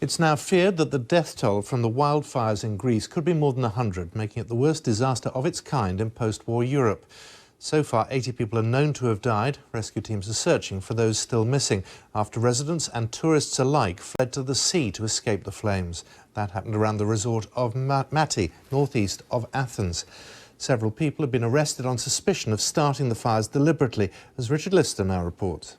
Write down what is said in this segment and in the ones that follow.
It's now feared that the death toll from the wildfires in Greece could be more than 100, making it the worst disaster of its kind in post-war Europe. So far, 80 people are known to have died. Rescue teams are searching for those still missing after residents and tourists alike fled to the sea to escape the flames. That happened around the resort of Mati, northeast of Athens. Several people have been arrested on suspicion of starting the fires deliberately, as Richard Lister now reports.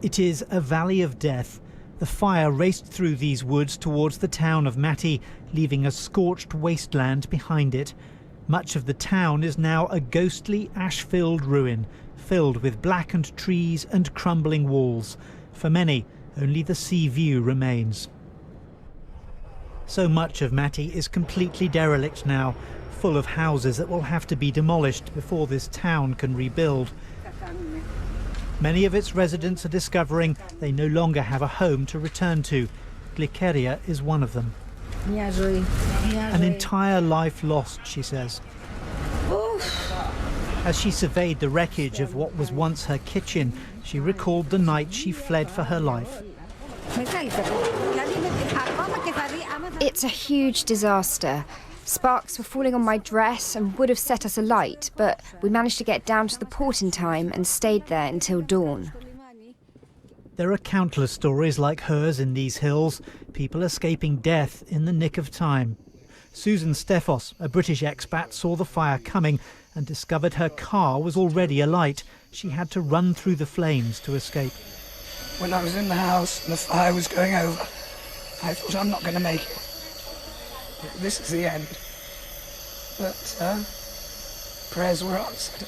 It is a valley of death. The fire raced through these woods towards the town of Mati, leaving a scorched wasteland behind it. Much of the town is now a ghostly, ash-filled ruin, filled with blackened trees and crumbling walls. For many, only the sea view remains. So much of Mati is completely derelict now, full of houses that will have to be demolished before this town can rebuild. Many of its residents are discovering they no longer have a home to return to. Glikeria is one of them. An entire life lost, she says. As she surveyed the wreckage of what was once her kitchen, she recalled the night she fled for her life. It's a huge disaster. Sparks were falling on my dress and would have set us alight, but we managed to get down to the port in time and stayed there until dawn. There are countless stories like hers in these hills, people escaping death in the nick of time. Susan Stefos, a British expat, saw the fire coming and discovered her car was already alight. She had to run through the flames to escape. When I was in the house and the fire was going over, I thought, I'm not going to make it. This is the end. But prayers were answered.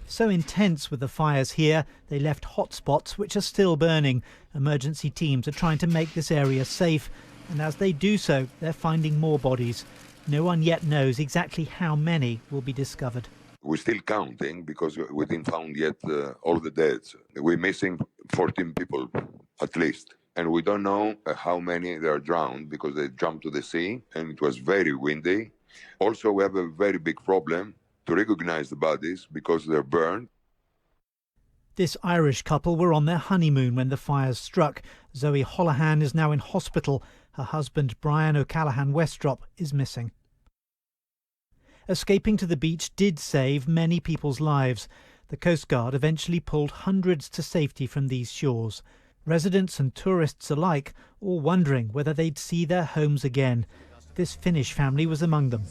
So intense were the fires here, they left hotspots which are still burning. Emergency teams are trying to make this area safe, and as they do so, they're finding more bodies. No one yet knows exactly how many will be discovered. We're still counting because we didn't found yet all the deaths. We're missing 14 people at least. And we don't know how many they are drowned because they jumped to the sea and it was very windy. Also, we have a very big problem to recognize the bodies because they're burned. This Irish couple were on their honeymoon when the fires struck. Zoe Holohan is now in hospital. Her husband, Brian O'Callaghan Westrop, is missing. Escaping to the beach did save many people's lives. The Coast Guard eventually pulled hundreds to safety from these shores. Residents and tourists alike all wondering whether they'd see their homes again. This Finnish family was among them.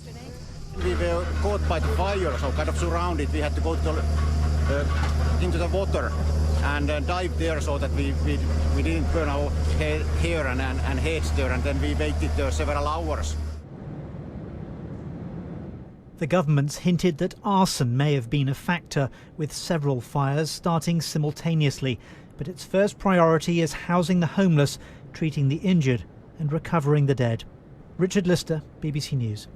We were caught by the fire, so kind of surrounded. We had to go into the water and dive there so that we didn't burn our hair and heads there, and then we waited there several hours. The government's hinted that arson may have been a factor, with several fires starting simultaneously. But its first priority is housing the homeless, treating the injured and recovering the dead. Richard Lister, BBC News.